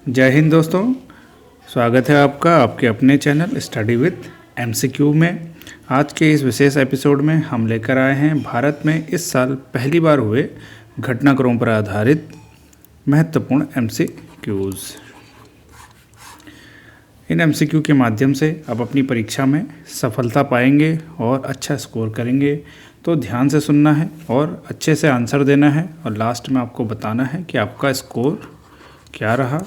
जय हिंद दोस्तों, स्वागत है आपका आपके अपने चैनल स्टडी विद एमसीक्यू में। आज के इस विशेष एपिसोड में हम लेकर आए हैं भारत में इस साल पहली बार हुए घटनाक्रमों पर आधारित महत्वपूर्ण एमसीक्यूज़। इन एमसीक्यू के माध्यम से आप अपनी परीक्षा में सफलता पाएंगे और अच्छा स्कोर करेंगे। तो ध्यान से सुनना है और अच्छे से आंसर देना है और लास्ट में आपको बताना है कि आपका स्कोर क्या रहा।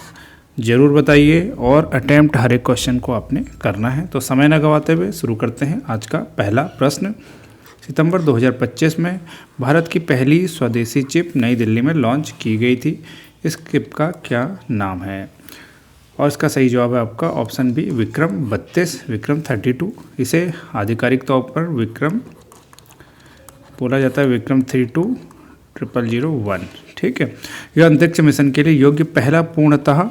ज़रूर बताइए और अटेम्प्ट हर एक क्वेश्चन को आपने करना है। तो समय न गवाते हुए शुरू करते हैं आज का पहला प्रश्न। सितंबर 2025 में भारत की पहली स्वदेशी चिप नई दिल्ली में लॉन्च की गई थी। इस चिप का क्या नाम है? और इसका सही जवाब है आपका ऑप्शन बी विक्रम 32, विक्रम 32। इसे आधिकारिक तौर पर विक्रम बोला जाता है, विक्रम 320001। ठीक है, यह अंतरिक्ष मिशन के लिए योग्य पहला पूर्णतः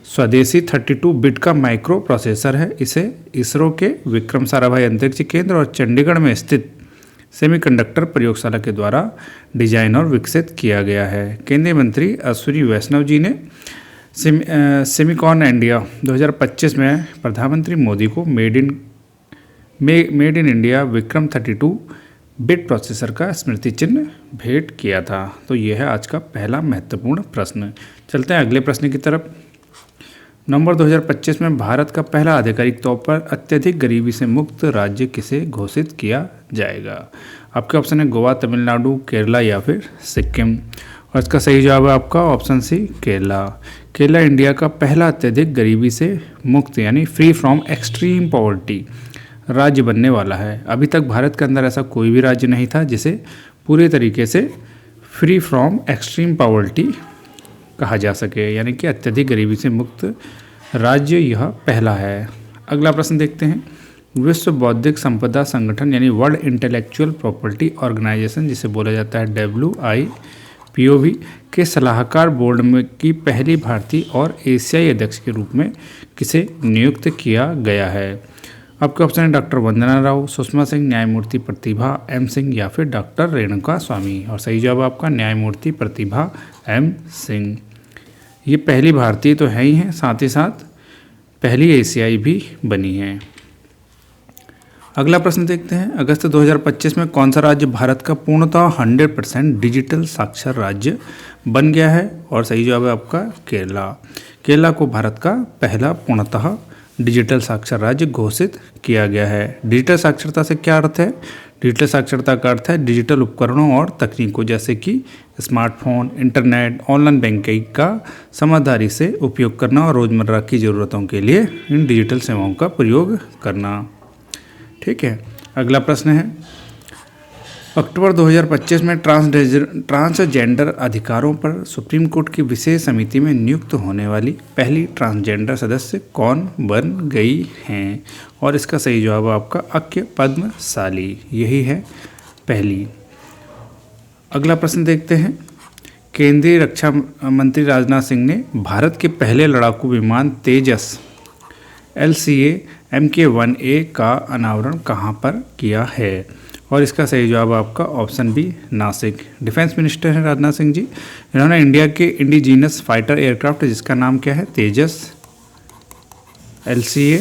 स्वदेशी 32 बिट का माइक्रो प्रोसेसर है। इसे इसरो के विक्रम साराभाई अंतरिक्ष केंद्र और चंडीगढ़ में स्थित सेमीकंडक्टर प्रयोगशाला के द्वारा डिजाइन और विकसित किया गया है। केंद्रीय मंत्री अश्विनी वैष्णव जी ने सेमिकॉन इंडिया 2025 में प्रधानमंत्री मोदी को made in India Vikram 32 bit processor का स्मृति चिन्ह भेंट किया था। तो यह है आज का पहला महत्वपूर्ण प्रश्न। चलते हैं अगले प्रश्न की तरफ। नवंबर 2025 में भारत का पहला आधिकारिक तौर पर अत्यधिक गरीबी से मुक्त राज्य किसे घोषित किया जाएगा? आपके ऑप्शन है गोवा, तमिलनाडु, केरला या फिर सिक्किम। और इसका सही जवाब है आपका option C Kerala. Kerala India का पहला अत्यधिक गरीबी से मुक्त यानी फ्री फ्रॉम एक्सट्रीम पॉवर्टी राज्य बनने वाला है। अभी तक भारत के अंदर ऐसा कोई भी राज्य नहीं था जिसे पूरे तरीके से फ्री फ्रॉम एक्सट्रीम पॉवर्टी कहा जा सके, यानी कि अत्यधिक गरीबी से मुक्त राज्य यह पहला है। अगला प्रश्न देखते हैं। विश्व बौद्धिक संपदा संगठन यानी वर्ल्ड इंटेलेक्चुअल प्रॉपर्टी ऑर्गेनाइजेशन, जिसे बोला जाता है WIPOV के सलाहकार बोर्ड में की पहली भारतीय और एशियाई अध्यक्ष के रूप में किसे नियुक्त किया गया है? आपके ऑप्शन है डॉक्टर वंदना राव, सुषमा सिंह, न्यायमूर्ति प्रतिभा M सिंह या फिर डॉक्टर रेणुका स्वामी। और सही जवाब आपका न्यायमूर्ति प्रतिभा M सिंह। ये पहली भारतीय तो है ही हैं, साथ ही साथ पहली एशियाई भी बनी है। अगला प्रश्न देखते हैं। अगस्त 2025 में कौन सा राज्य भारत का पूर्णतः 100% डिजिटल साक्षर राज्य बन गया है? और सही जवाब है आपका केरला। केरला को भारत का पहला पूर्णतः डिजिटल साक्षर राज्य घोषित किया गया है। डिजिटल साक्षरता से क्या अर्थ है? डिजिटल साक्षरता का अर्थ है डिजिटल उपकरणों और तकनीकों जैसे कि स्मार्टफोन, इंटरनेट, ऑनलाइन बैंकिंग का समझदारी से उपयोग करना और रोज़मर्रा की ज़रूरतों के लिए इन डिजिटल सेवाओं का प्रयोग करना। ठीक है, अगला प्रश्न है। अक्टूबर 2025 में ट्रांसजेंडर अधिकारों पर सुप्रीम कोर्ट की विशेष समिति में नियुक्त होने वाली पहली ट्रांसजेंडर सदस्य कौन बन गई हैं? और इसका सही जवाब आपका अक्य पद्मशाली, यही है पहली। अगला प्रश्न देखते हैं। केंद्रीय रक्षा मंत्री राजनाथ सिंह ने भारत के पहले लड़ाकू विमान तेजस LCA Mk1A का अनावरण कहाँ पर किया है? और इसका सही जवाब आपका option B Nashik. Defence minister हैं राजनाथ सिंह जी। इन्होंने इंडिया के इंडिजीनस फाइटर एयरक्राफ्ट जिसका नाम क्या है तेजस LCA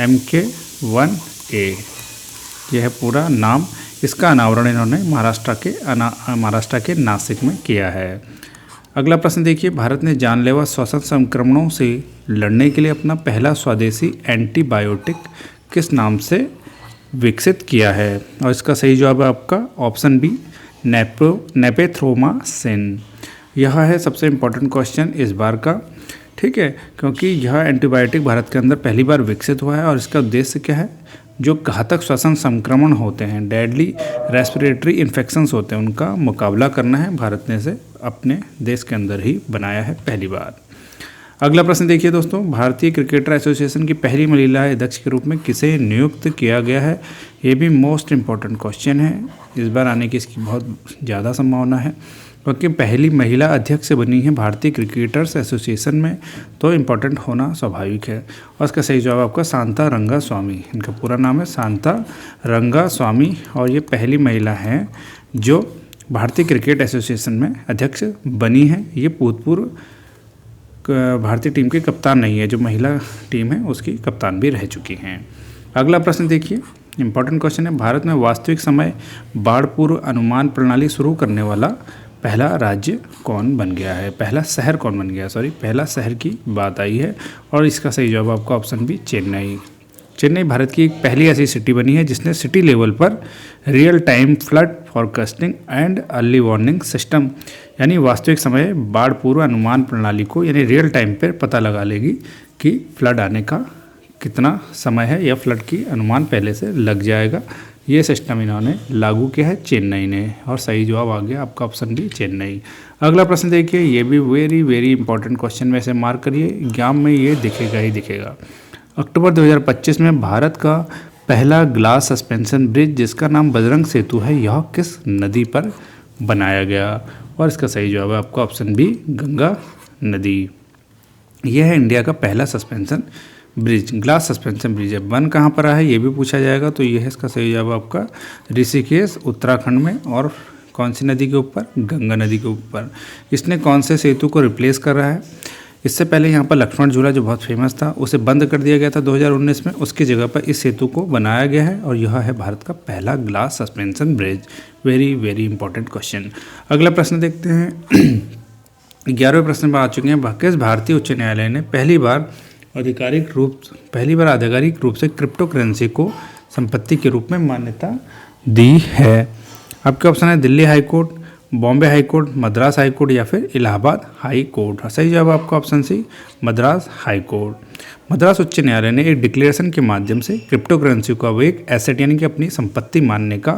Mk1A, यह है पूरा नाम। इसका अनावरण इन्होंने महाराष्ट्र के नासिक में किया है। अगला प्रश्न देखिए। भारत ने जानलेवा श्वसन संक्रमणों से लड़ने के लिए अपना पहला स्वदेशी एंटीबायोटिक किस नाम से विकसित किया है? और इसका सही जवाब है आपका ऑप्शन बी नेपेथ्रोमासिन। यह है सबसे इम्पोर्टेंट क्वेश्चन इस बार का। ठीक है, क्योंकि यह एंटीबायोटिक भारत के अंदर पहली बार विकसित हुआ है और इसका उद्देश्य क्या है? जो घातक श्वसन संक्रमण होते हैं, डेडली रेस्पिरेटरी इन्फेक्शंस होते हैं, उनका मुकाबला करना है। भारत ने इसे अपने देश के अंदर ही बनाया है पहली बार। अगला प्रश्न देखिए दोस्तों। भारतीय क्रिकेटर एसोसिएशन की पहली महिला अध्यक्ष के रूप में किसे नियुक्त किया गया है? ये भी मोस्ट इम्पॉर्टेंट क्वेश्चन है। इस बार आने की इसकी बहुत ज़्यादा संभावना है क्योंकि पहली महिला अध्यक्ष बनी है भारतीय क्रिकेटर्स एसोसिएशन में, तो इम्पोर्टेंट होना स्वाभाविक है। और इसका सही जवाब आपका शांता रंगास्वामी। इनका पूरा नाम है शांता रंगास्वामी और ये पहली महिला हैं जो भारतीय क्रिकेट एसोसिएशन में अध्यक्ष बनी है। ये भूतपूर्व भारतीय टीम की कप्तान नहीं है, जो महिला टीम है उसकी कप्तान भी रह चुकी हैं। अगला प्रश्न देखिए, इंपॉर्टेंट क्वेश्चन है, भारत में वास्तविक समय बाढ़ पूर्व अनुमान प्रणाली शुरू करने वाला पहला राज्य कौन बन गया है, पहला शहर कौन बन गया, पहला शहर की बात आई है और इसका सही जवाब आपका ऑप्शन बी चेन्नई। चेन्नई भारत की एक पहली ऐसी सिटी बनी है जिसने सिटी लेवल पर real time flood forecasting and early warning system यानी वास्तविक समय बाढ़ पूर्व अनुमान प्रणाली को यानी रियल टाइम पर पता लगा लेगी कि फ्लड आने का कितना समय है या फ्लड की अनुमान पहले से लग जाएगा। ये सिस्टम इन्होंने लागू किया है चेन्नई ने और सही जवाब आ गया आपका ऑप्शन बी चेन्नई। अगला प्रश्न देखिए, ये भी वेरी वेरी इंपॉर्टेंट क्वेश्चन में से मार्क करिए, एग्जाम में ये दिखेगा ही दिखेगा। अक्टूबर 2025 में भारत का पहला ग्लास सस्पेंशन ब्रिज जिसका नाम बजरंग सेतु है, यह किस नदी पर बनाया गया और इसका सही जवाब है आपका ऑप्शन बी गंगा नदी। यह है इंडिया का पहला suspension bridge, glass suspension bridge है। बन कहाँ पर है ये भी पूछा जाएगा, तो ये है इसका सही जवाब आपका ऋषिकेश उत्तराखंड में। और कौन सी नदी के ऊपर, गंगा नदी के ऊपर। इसने कौन से सेतु को रिप्लेस कर रहा है, इससे पहले यहाँ पर लक्ष्मण झूला जो बहुत फेमस था उसे बंद कर दिया गया था 2019 में, उसकी जगह पर इस सेतु को बनाया गया है और यह है भारत का पहला glass suspension bridge. Very very important question. अगला प्रश्न देखते हैं 11वें प्रश्न पर आ चुके हैं, किस भारतीय उच्च न्यायालय ने पहली बार आधिकारिक रूप से क्रिप्टो करेंसी को संपत्ति के रूप में मान्यता दी है। आपके ऑप्शन है Delhi high court, Bombay high court, Madras high court या फिर इलाहाबाद हाई कोर्ट। सही जवाब आपका option C Madras high court. Madras उच्च न्यायालय ने एक डिक्लेरेशन के माध्यम से क्रिप्टो करेंसी को अब एक एसेट यानी कि अपनी संपत्ति मानने का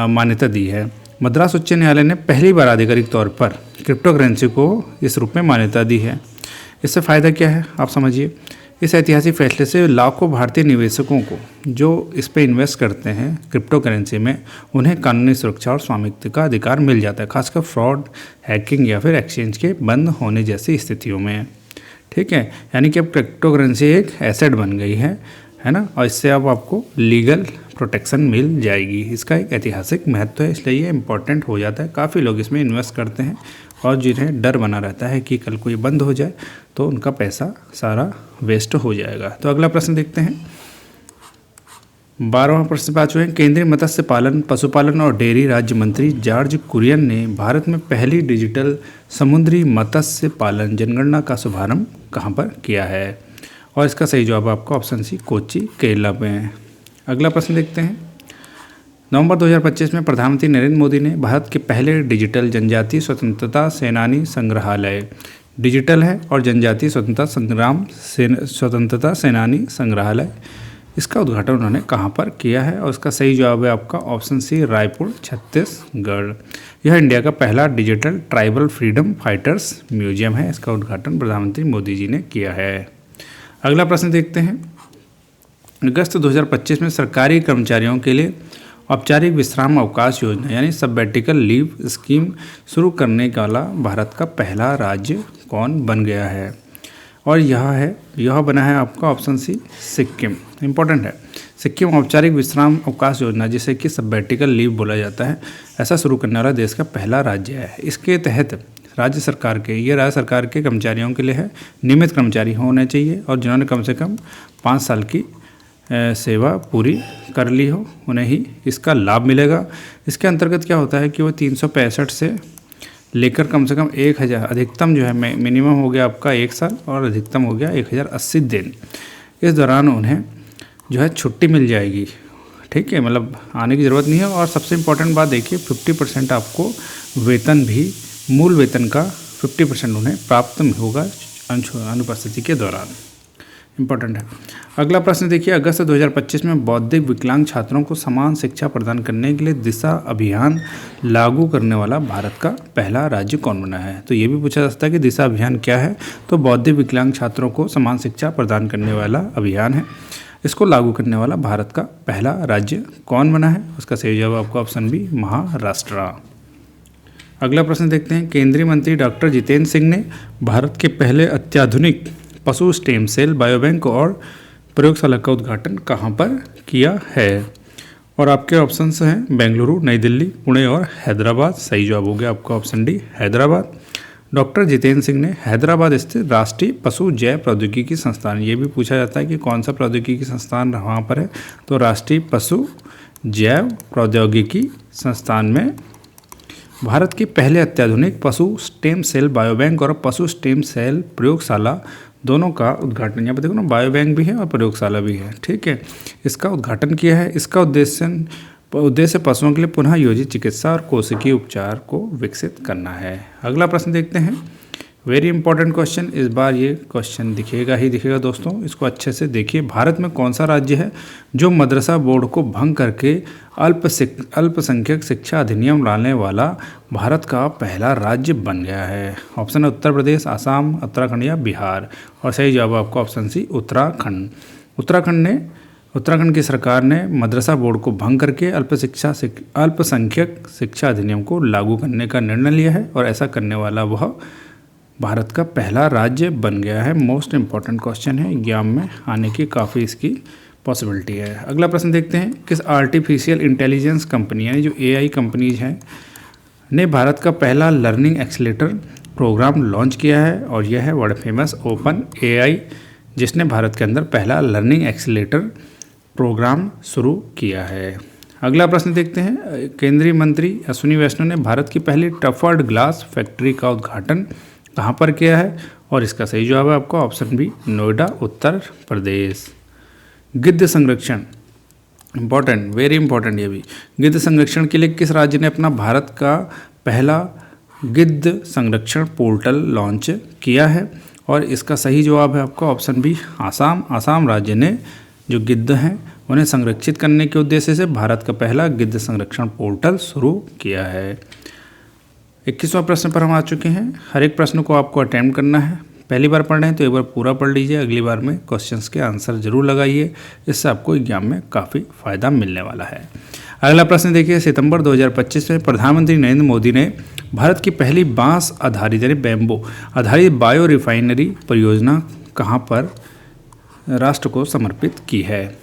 मान्यता दी है। मद्रास उच्च न्यायालय ने पहली बार आधिकारिक तौर पर क्रिप्टो करेंसी को इस रूप में मान्यता दी है। इससे फ़ायदा क्या है आप समझिए। इस ऐतिहासिक फैसले से लाखों भारतीय निवेशकों को जो इस पे इन्वेस्ट करते हैं क्रिप्टो करेंसी में, उन्हें कानूनी सुरक्षा और स्वामित्व का अधिकार मिल जाता है, खासकर फ्रॉड, हैकिंग या फिर एक्सचेंज के बंद होने जैसी स्थितियों में। ठीक है, यानी कि अब क्रिप्टो करेंसी एक एसेट बन गई है ना, और इससे अब आपको लीगल प्रोटेक्शन मिल जाएगी। इसका एक ऐतिहासिक महत्व है, इसलिए ये इम्पॉर्टेंट हो जाता है। काफ़ी लोग इसमें इन्वेस्ट करते हैं और जिन्हें डर बना रहता है कि कल को ये बंद हो जाए तो उनका पैसा सारा वेस्ट हो जाएगा। तो अगला प्रश्न देखते हैं 12वां प्रश्न पे आ चुके हैं, केंद्रीय मत्स्य पालन, पशुपालन और डेयरी राज्य मंत्री जॉर्ज कुरियन ने भारत में पहली डिजिटल समुद्री मत्स्य पालन जनगणना का शुभारंभ कहाँ पर किया है और इसका सही जवाब आपका ऑप्शन सी कोच्चि केरला में है। अगला प्रश्न देखते हैं, नवंबर 2025 में प्रधानमंत्री नरेंद्र मोदी ने भारत के पहले डिजिटल जनजातीय स्वतंत्रता सेनानी संग्रहालय, डिजिटल है और जनजातीय स्वतंत्रता सेनानी संग्रहालय, इसका उद्घाटन उन्होंने कहाँ पर किया है और इसका सही जवाब है आपका ऑप्शन सी रायपुर छत्तीसगढ़। यह इंडिया का पहला digital tribal freedom fighters museum है, इसका उद्घाटन प्रधानमंत्री मोदी जी ने किया है। अगला प्रश्न देखते हैं, अगस्त 2025 में सरकारी कर्मचारियों के लिए औपचारिक विश्राम अवकाश योजना यानी सबैटिकल लीव स्कीम शुरू करने वाला भारत का पहला राज्य कौन बन गया है और यह बना है आपका ऑप्शन सी सिक्किम। इंपॉर्टेंट है, सिक्किम औपचारिक विश्राम अवकाश योजना जिसे कि सबैटिकल लीव बोला जाता है, ऐसा शुरू करने वाला देश का पहला राज्य है। इसके तहत राज्य सरकार के कर्मचारियों के लिए है, नियमित कर्मचारी होने चाहिए और जिन्होंने कम से कम 5 साल की सेवा पूरी कर ली हो, उन्हें ही इसका लाभ मिलेगा। इसके अंतर्गत क्या होता है कि वो 365 से लेकर कम से कम 1000, अधिकतम जो है मिनिमम हो गया आपका 1 साल और अधिकतम हो गया 1080 दिन। इस दौरान उन्हें जो है छुट्टी मिल जाएगी। ठीक है, मतलब आने की ज़रूरत नहीं है। और सबसे इम्पोर्टेंट बात देखिए, 50% आपको वेतन भी, मूल वेतन का 50% उन्हें प्राप्त होगा अनुपस्थिति के दौरान। इम्पोर्टेंट है। अगला प्रश्न देखिए, अगस्त 2025 में बौद्धिक विकलांग छात्रों को समान शिक्षा प्रदान करने के लिए दिशा अभियान लागू करने वाला भारत का पहला राज्य कौन बना है। तो ये भी पूछा जा सकता है कि दिशा अभियान क्या है, तो बौद्धिक विकलांग छात्रों को समान शिक्षा प्रदान करने वाला अभियान है। इसको लागू करने वाला भारत का पहला राज्य कौन बना है, उसका सही जवाब आपका ऑप्शन बी महाराष्ट्र। अगला प्रश्न देखते हैं, केंद्रीय मंत्री डॉक्टर जितेंद्र सिंह ने भारत के पहले अत्याधुनिक पशु स्टेम सेल बायोबैंक और प्रयोगशाला का उद्घाटन कहाँ पर किया है और आपके ऑप्शंस हैं बेंगलुरु, नई दिल्ली, पुणे और हैदराबाद। सही जवाब हो गया आपका option D Hyderabad. Doctor Jitendra Singh ने हैदराबाद स्थित राष्ट्रीय पशु जैव प्रौद्योगिकी संस्थान, ये भी पूछा जाता है कि कौन सा प्रौद्योगिकी संस्थान वहाँ पर है, तो राष्ट्रीय पशु जैव प्रौद्योगिकी संस्थान में भारत के पहले अत्याधुनिक पशु स्टेम सेल बायोबैंक और पशु स्टेम सेल प्रयोगशाला दोनों का उद्घाटन, यहाँ पर देखो ना, बायोबैंक भी है और प्रयोगशाला भी है, ठीक है, इसका उद्घाटन किया है। इसका उद्देश्य पशुओं के लिए पुनः योजित चिकित्सा और कोशिकीय उपचार को विकसित करना है। अगला प्रश्न देखते हैं, वेरी इंपॉर्टेंट क्वेश्चन, इस बार ये क्वेश्चन दिखेगा दोस्तों, इसको अच्छे से देखिए। भारत में कौन सा राज्य है जो मदरसा बोर्ड को भंग करके अल्पसंख्यक शिक्षा अधिनियम लाने वाला भारत का पहला राज्य बन गया है? ऑप्शन है उत्तर प्रदेश, आसाम, उत्तराखंड या बिहार। और सही जवाब आपका ऑप्शन सी उत्तराखंड। उत्तराखंड की सरकार ने मदरसा बोर्ड को भंग करके अल्पसंख्यक शिक्षा अधिनियम को लागू करने का निर्णय लिया है और ऐसा करने वाला वह भारत का पहला राज्य बन गया है। मोस्ट इम्पॉर्टेंट क्वेश्चन है, एग्जाम में आने की काफ़ी इसकी पॉसिबिलिटी है। अगला प्रश्न देखते हैं, किस आर्टिफिशियल इंटेलिजेंस कंपनी यानी जो AI कंपनीज हैं ने भारत का पहला लर्निंग एक्सीलेटर प्रोग्राम लॉन्च किया है? और यह है वर्ल्ड फेमस ओपन AI, जिसने भारत के अंदर पहला लर्निंग एक्सीलेटर प्रोग्राम शुरू किया है। अगला प्रश्न देखते हैं, केंद्रीय मंत्री अश्विनी वैष्णव ने भारत की पहली टफर्ड ग्लास फैक्ट्री का उद्घाटन कहाँ पर किया है? और इसका सही जवाब है आपका ऑप्शन बी नोएडा, उत्तर प्रदेश। गिद्ध संरक्षण, इंपॉर्टेंट, वेरी इंपॉर्टेंट, ये भी गिद्ध संरक्षण के लिए किस राज्य ने अपना भारत का पहला गिद्ध संरक्षण पोर्टल लॉन्च किया है? और इसका सही जवाब है आपका ऑप्शन बी आसाम। आसाम राज्य ने जो गिद्ध हैं उन्हें संरक्षित करने के उद्देश्य से भारत का पहला गिद्ध संरक्षण पोर्टल शुरू किया है। 21वां प्रश्न पर हम आ चुके हैं। हर एक प्रश्न को आपको अटेम्प्ट करना है। पहली बार पढ़ रहे हैं तो एक बार पूरा पढ़ लीजिए, अगली बार में क्वेश्चंस के आंसर जरूर लगाइए, इससे आपको एग्जाम में काफ़ी फ़ायदा मिलने वाला है। अगला प्रश्न देखिए, सितंबर 2025 में प्रधानमंत्री नरेंद्र मोदी ने भारत की पहली बांस आधारित यानी बैम्बो आधारित बायो रिफाइनरी परियोजना कहाँ पर राष्ट्र को समर्पित की है?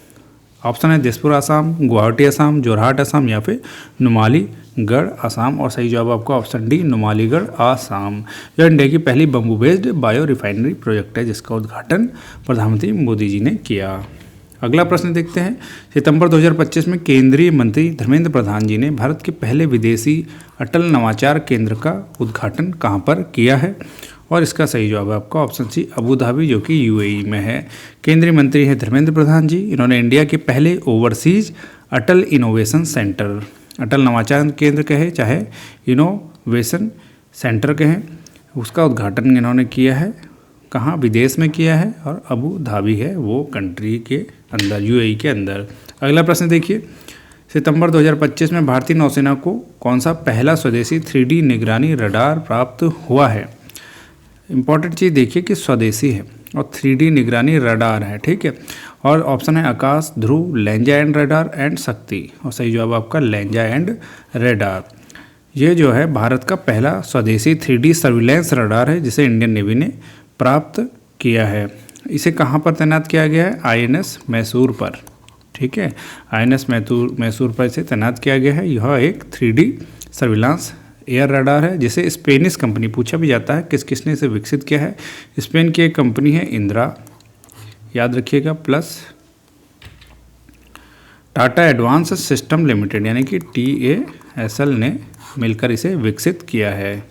ऑप्शन है दिसपुर आसाम, गुवाहाटी आसाम, जोरहाट आसाम या फिर नुमालीगढ़ आसाम। और सही जवाब आपका ऑप्शन डी नुमालीगढ़ आसाम। यह इंडिया की पहली bamboo based bio refinery project है जिसका उद्घाटन प्रधानमंत्री मोदी जी ने किया। अगला प्रश्न देखते हैं, सितंबर 2025 में केंद्रीय मंत्री धर्मेंद्र प्रधान जी ने भारत के पहले विदेशी अटल नवाचार केंद्र का उद्घाटन कहाँ पर किया है? और इसका सही जवाब है आपका ऑप्शन सी अबू धाबी, जो कि UAE में है। केंद्रीय मंत्री हैं धर्मेंद्र प्रधान जी, इन्होंने इंडिया के पहले ओवरसीज अटल इनोवेशन सेंटर, अटल नवाचार केंद्र कहे चाहे इनोवेशन सेंटर कहें, उसका उद्घाटन इन्होंने किया है। कहाँ? विदेश में किया है और अबू धाबी है वो कंट्री के अंदर, UAE के अंदर। अगला प्रश्न देखिए, सितंबर 2025 में भारतीय नौसेना को कौन सा पहला स्वदेशी 3D निगरानी रडार प्राप्त हुआ है? इंपॉर्टेंट चीज़ देखिए कि स्वदेशी है और 3D निगरानी रडार है, ठीक है। और ऑप्शन है आकाश, ध्रुव, लेंजा एंड रडार एंड शक्ति। और सही जवाब आपका लेंजा एंड रडार। ये जो है भारत का पहला स्वदेशी 3D सर्विलेंस रडार है जिसे इंडियन नेवी ने प्राप्त किया है। इसे कहाँ पर तैनात किया गया है? INS मैसूर पर, ठीक है, INS मैसूर पर इसे तैनात किया गया है। यह एक 3D सर्विलांस एयर रडार है जिसे स्पेनिश कंपनी, पूछा भी जाता है किस किसने इसे विकसित किया है, स्पेन की एक कंपनी है इंद्रा, याद रखिएगा, plus Tata advance system limited यानी कि TASL ने मिलकर इसे विकसित किया है।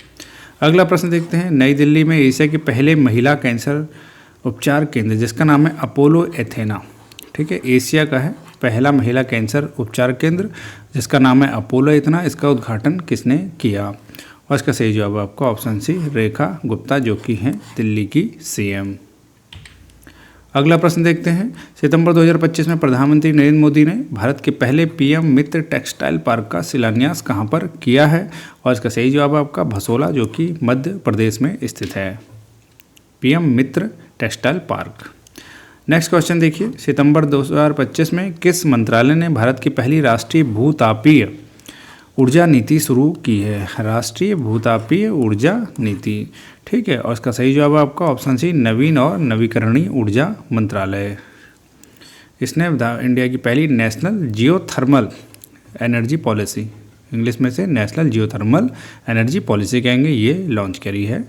अगला प्रश्न देखते हैं, नई दिल्ली में एशिया के पहले महिला कैंसर उपचार केंद्र जिसका नाम है अपोलो एथेना, ठीक है, एशिया का है पहला महिला कैंसर उपचार केंद्र जिसका नाम है अपोलो एथेना, इसका उद्घाटन किसने किया? और इसका सही जवाब आपका ऑप्शन सी रेखा गुप्ता, जो कि हैं दिल्ली की CM। अगला प्रश्न देखते हैं, सितंबर 2025 में प्रधानमंत्री नरेंद्र मोदी ने भारत के पहले PM मित्र टेक्सटाइल पार्क का शिलान्यास कहाँ पर किया है? और इसका सही जवाब आपका भसोला, जो कि मध्य प्रदेश में स्थित है, PM मित्र टेक्सटाइल पार्क। नेक्स्ट क्वेश्चन देखिए, सितंबर 2025 में किस मंत्रालय ने भारत की पहली राष्ट्रीय भूतापीय ऊर्जा नीति शुरू की है? राष्ट्रीय भूतापीय ऊर्जा नीति, ठीक है। और इसका सही जवाब आपका ऑप्शन सी नवीन और नवीकरणीय ऊर्जा मंत्रालय। इसने इंडिया की पहली national geothermal energy policy English में से नेशनल जियोथर्मल एनर्जी पॉलिसी कहेंगे, ये लॉन्च करी है।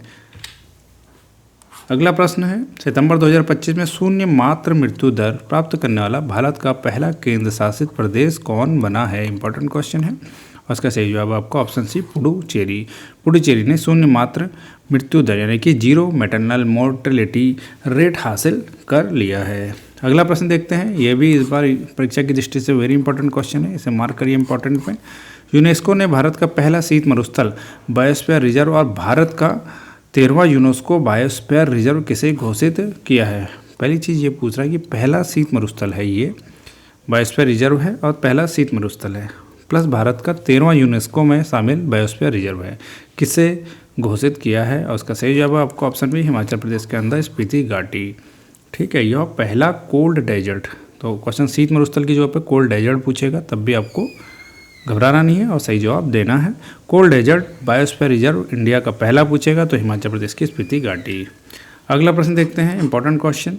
अगला प्रश्न है, सितंबर 2025 में शून्य मात्र मृत्यु दर प्राप्त करने वाला भारत का पहला केंद्र शासित प्रदेश कौन बना है? इंपॉर्टेंट क्वेश्चन है और इसका सही जवाब आपका ऑप्शन सी पुडुचेरी। पुडुचेरी ने शून्य मात्र मृत्यु दर यानी कि जीरो मैटरनल मोर्टेलिटी रेट हासिल कर लिया है। अगला प्रश्न देखते हैं, यह भी इस बार परीक्षा की दृष्टि से वेरी इंपॉर्टेंट क्वेश्चन है, इसे मार्क करिए इंपॉर्टेंट में। यूनेस्को ने भारत का पहला शीत मरुस्थल बायोस्फीयर रिजर्व और भारत का 13वां यूनेस्को बायोस्फीयर रिजर्व किसे घोषित किया है? पहली चीज़ ये पूछ रहा है कि पहला शीत मरुस्थल है, ये बायोस्फीयर रिजर्व है और पहला शीत मरुस्थल है, प्लस भारत का 13वां यूनेस्को में शामिल बायोस्फीयर रिजर्व है, किसे घोषित किया है? और उसका सही जवाब आपको ऑप्शन बी हिमाचल प्रदेश के अंदर स्पीति घाटी। ठीक है, यह पहला कोल्ड डेजर्ट, तो क्वेश्चन शीत मरुस्थल की जगह पे कोल्ड डेजर्ट पूछेगा तब भी आपको घबराना नहीं है और सही जवाब देना है। Cold desert biosphere reserve India का पहला पूछेगा तो हिमाचल प्रदेश की स्पीति घाटी। अगला प्रश्न देखते हैं, इंपॉर्टेंट क्वेश्चन,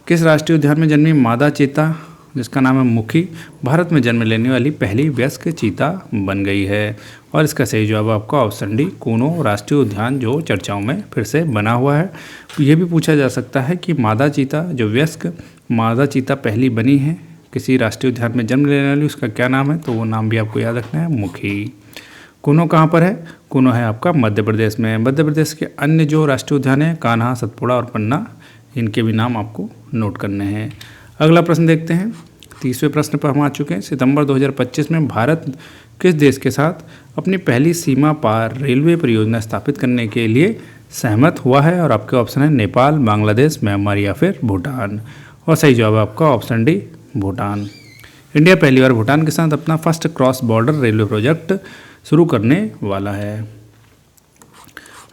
किस राष्ट्रीय उद्यान में जन्मी मादा चीता जिसका नाम है मुखी भारत में जन्म लेने वाली पहली वयस्क चीता बन गई है? और इसका सही जवाब आपका ऑप्शन डी कूनो राष्ट्रीय उद्यान जो चर्चाओं में फिर से बना हुआ है। ये भी पूछा जा सकता है कि मादा चीता जो वयस्क मादा चीता पहली बनी है किसी राष्ट्रीय उद्यान में जन्म लेने वाली, उसका क्या नाम है? तो वो नाम भी आपको याद रखना है, मुखी। कूनो कहाँ पर है? कूनो है आपका मध्य प्रदेश में। मध्य प्रदेश के अन्य जो राष्ट्रीय उद्यान हैं कान्हा, सतपुड़ा और पन्ना, इनके भी नाम आपको नोट करने हैं। अगला प्रश्न देखते हैं, 30वें प्रश्न पर हम आ चुके हैं। सितंबर 2025 में भारत किस देश के साथ अपनी पहली सीमा पार रेलवे परियोजना स्थापित करने के लिए सहमत हुआ है? और आपके ऑप्शन है नेपाल, बांग्लादेश, म्यांमार या फिर भूटान। और सही जवाब आपका ऑप्शन डी भूटान। इंडिया पहली बार भूटान के साथ अपना first cross border railway project शुरू करने वाला है।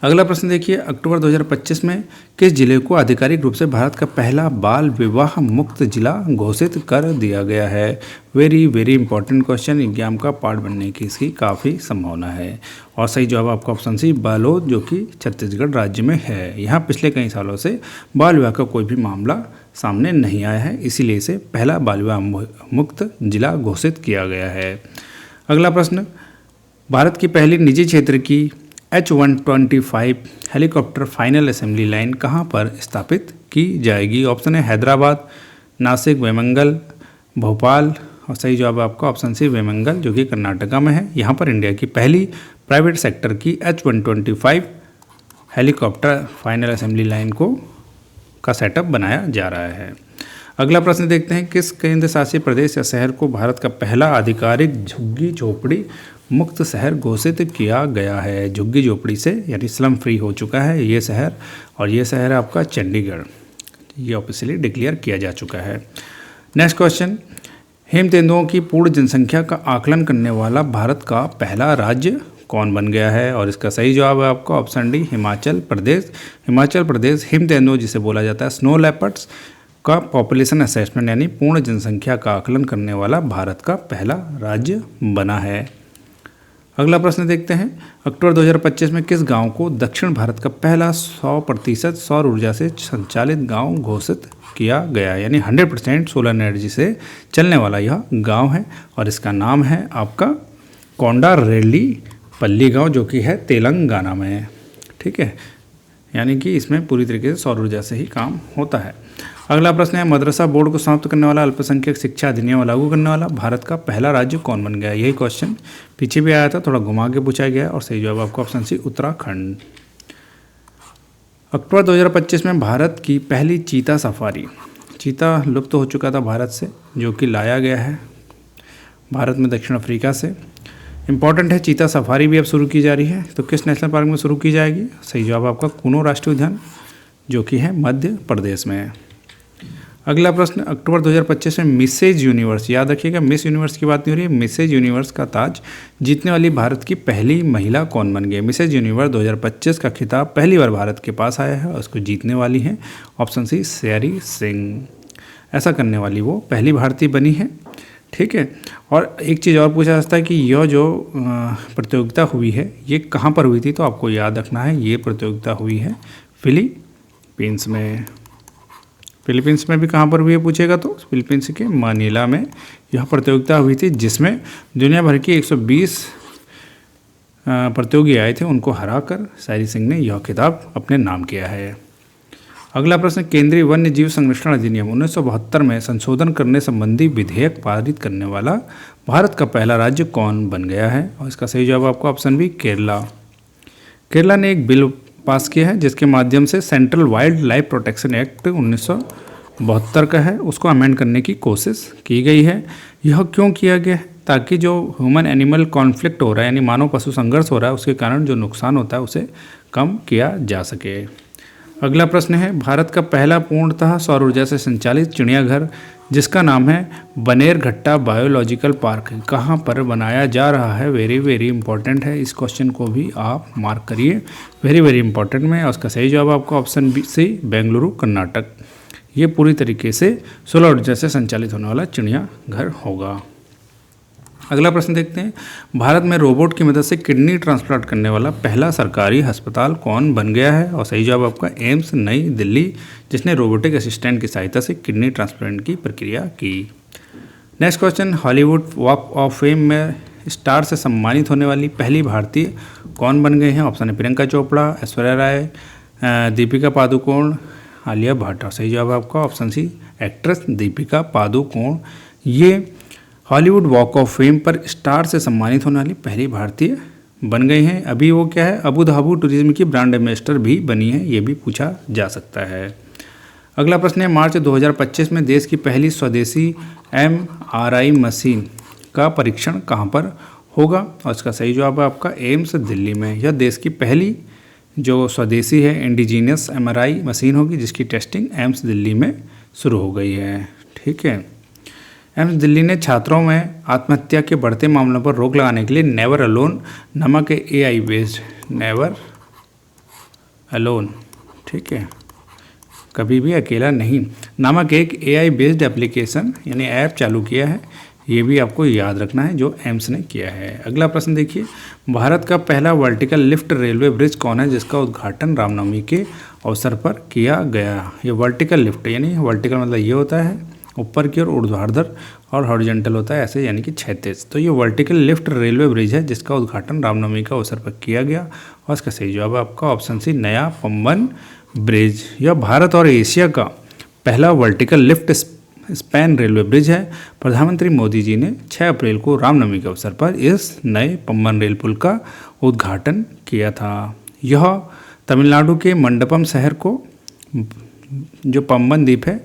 अगला प्रश्न देखिए, अक्टूबर 2025 में किस जिले को आधिकारिक रूप से भारत का पहला बाल विवाह मुक्त जिला घोषित कर दिया गया है? Very very important question, exam का पार्ट बनने की इसकी काफ़ी संभावना है। और सही जवाब आपका ऑप्शन सी बालोद जो कि छत्तीसगढ़ राज्य में है। यहाँ पिछले कई सालों से बाल विवाह का कोई भी मामला सामने नहीं आया है, इसीलिए इसे पहला बाल विवाह मुक्त जिला घोषित किया गया है। अगला प्रश्न, भारत की पहली निजी क्षेत्र की H-125 helicopter final assembly line कहाँ पर स्थापित की जाएगी? ऑप्शन है हैदराबाद, नासिक, वेमंगल, भोपाल। और सही जवाब आपका ऑप्शन सी वेमंगल जो कि कर्नाटका में है। यहाँ पर इंडिया की पहली प्राइवेट सेक्टर की H-125 helicopter final assembly line का सेटअप बनाया जा रहा है। अगला प्रश्न देखते हैं, किस केंद्र शासित प्रदेश या शहर को भारत का पहला आधिकारिक झुग्गी झोपड़ी मुक्त शहर घोषित किया गया है? झुग्गी झोपड़ी से यानी स्लम फ्री हो चुका है ये शहर, और ये शहर है आपका चंडीगढ़, ये ऑफिशियली डिक्लेयर किया जा चुका है। नेक्स्ट क्वेश्चन, हिम तेंदुओं की पूर्ण जनसंख्या का आकलन करने वाला भारत का पहला राज्य कौन बन गया है? और इसका सही जवाब है आपका option D Himachal Pradesh. Himachal Pradesh him तेंदुओं जिसे बोला जाता है स्नो लेपर्ड्स का पॉपुलेशन असेसमेंट यानी पूर्ण जनसंख्या का आकलन करने वाला भारत का पहला राज्य बना है। अगला प्रश्न देखते हैं, अक्टूबर 2025 में किस गांव को दक्षिण भारत का पहला 100% सौर ऊर्जा से संचालित गांव घोषित किया गया? यानी 100% सोलर एनर्जी से चलने वाला यह गांव है और इसका नाम है आपका कोंडारेड्डी पल्ली गांव जो कि है तेलंगाना में। ठीक है, यानी कि इसमें पूरी तरीके से सौर ऊर्जा से ही काम होता है। अगला प्रश्न है, मदरसा बोर्ड को समाप्त करने वाला अल्पसंख्यक शिक्षा अधिनियम लागू करने वाला भारत का पहला राज्य कौन बन गया? यही क्वेश्चन पीछे भी आया था, थोड़ा घुमा के पूछा गया और सही जवाब आपको ऑप्शन सी उत्तराखंड। अक्टूबर 2025 में भारत की पहली चीता सफारी, चीता लुप्त हो चुका था भारत से, जो कि लाया गया है भारत में दक्षिण अफ्रीका से। इंपॉर्टेंट है, चीता सफारी भी अब शुरू की जा रही है, तो किस नेशनल पार्क में शुरू की जाएगी? सही जवाब आपका कूनो राष्ट्रीय उद्यान जो कि है मध्य प्रदेश में। अगला प्रश्न, अक्टूबर 2025 में मिसेज यूनिवर्स, याद रखिएगा मिस यूनिवर्स की बात नहीं हो रही है, मिसेज यूनिवर्स का ताज जीतने वाली भारत की पहली महिला कौन बन गई? मिसेज यूनिवर्स 2025 का खिताब पहली बार भारत के पास आया है और उसको जीतने वाली है ऑप्शन सी श्रेयसी सिंह। ऐसा करने वाली वो पहली भारतीय बनी है। ठीक है, और एक चीज़ और पूछा जा सकता है कि यह जो प्रतियोगिता हुई है ये कहाँ पर हुई थी? तो आपको याद रखना है ये प्रतियोगिता हुई है फिलीपींस में। फिलीपींस में भी कहाँ पर हुई है पूछेगा तो फिलीपींस के मनीला में यह प्रतियोगिता हुई थी, जिसमें दुनिया भर की 120 प्रतियोगी आए थे उनको हराकर शायरी सिंह ने यह खिताब अपने नाम किया है। अगला प्रश्न, केंद्रीय वन्य जीव संरक्षण अधिनियम 1972 में संशोधन करने संबंधी विधेयक पारित करने वाला भारत का पहला राज्य कौन बन गया है? और इसका सही जवाब आपको ऑप्शन बी केरला। केरला ने एक बिल पास किया है जिसके माध्यम से central wild life protection act 1972 का है उसको अमेंड करने की कोशिश की गई है। यह क्यों किया गया है? ताकि जो ह्यूमन एनिमल कॉन्फ्लिक्ट हो रहा है यानी मानव पशु संघर्ष हो रहा है उसके कारण जो नुकसान होता है उसे कम किया जा सके। अगला प्रश्न है, भारत का पहला पूर्णतः सौर ऊर्जा से संचालित चिड़ियाघर जिसका नाम है बनेरघट्टा बायोलॉजिकल पार्क कहाँ पर बनाया जा रहा है? वेरी वेरी इंपॉर्टेंट है, इस क्वेश्चन को भी आप मार्क करिए, वेरी वेरी इंपॉर्टेंट में। और उसका सही जवाब आपको option B C Bengaluru Karnataka. ये पूरी तरीके से सौर ऊर्जा से संचालित होने वाला चिड़ियाघर होगा। अगला प्रश्न देखते हैं, भारत में रोबोट की मदद से किडनी ट्रांसप्लांट करने वाला पहला सरकारी अस्पताल कौन बन गया है? और सही जवाब आपका एम्स नई दिल्ली, जिसने रोबोटिक असिस्टेंट की सहायता से किडनी ट्रांसप्लांट की प्रक्रिया की। Next question, Hollywood walk of fame में स्टार से सम्मानित होने वाली पहली भारतीय कौन बन गए हैं? ऑप्शन है प्रियंका चोपड़ा, ऐश्वर्या राय, दीपिका पादुकोण, आलिया भट्ट। और सही जवाब आपका option C actress Deepika Padukone. ये हॉलीवुड वॉक ऑफ फेम पर स्टार से सम्मानित होने वाली पहली भारतीय बन गई हैं। अभी वो क्या है, अबू धाबी टूरिज्म की ब्रांड एम्बेसडर भी बनी है, ये भी पूछा जा सकता है। अगला प्रश्न है, मार्च 2025 में देश की पहली स्वदेशी MRI मशीन का परीक्षण कहाँ पर होगा? और इसका सही जवाब है आपका एम्स दिल्ली में। यह देश की पहली जो स्वदेशी है इंडिजीनियस MRI मशीन होगी जिसकी टेस्टिंग एम्स दिल्ली में शुरू हो गई है। ठीक है, एम्स दिल्ली ने छात्रों में आत्महत्या के बढ़ते मामलों पर रोक लगाने के लिए नेवर अलोन नामक AI बेस्ड नेवर अलोन, ठीक है, कभी भी अकेला नहीं नामक एक AI बेस्ड एप्लीकेशन यानी ऐप चालू किया है। ये भी आपको याद रखना है जो एम्स ने किया है। अगला प्रश्न देखिए, भारत का पहला वर्टिकल लिफ्ट रेलवे ब्रिज कौन है जिसका उद्घाटन रामनवमी के अवसर पर किया गया? ये वर्टिकल लिफ्ट यानी वर्टिकल मतलब ये होता है ऊपर की ओर ऊर्ध्वाधर और हॉरिजॉन्टल होता है ऐसे यानी कि क्षैतिज। तो ये वर्टिकल लिफ्ट रेलवे ब्रिज है जिसका उद्घाटन रामनवमी का अवसर पर किया गया। और इसका सही जवाब है आपका ऑप्शन सी नया पंबन ब्रिज। यह भारत और एशिया का पहला vertical lift span railway bridge है। प्रधानमंत्री मोदी जी ने 6 अप्रैल को रामनवमी के अवसर पर इस नए पंबन रेल पुल का उद्घाटन किया था। यह तमिलनाडु के मंडपम शहर को जो पंबन द्वीप है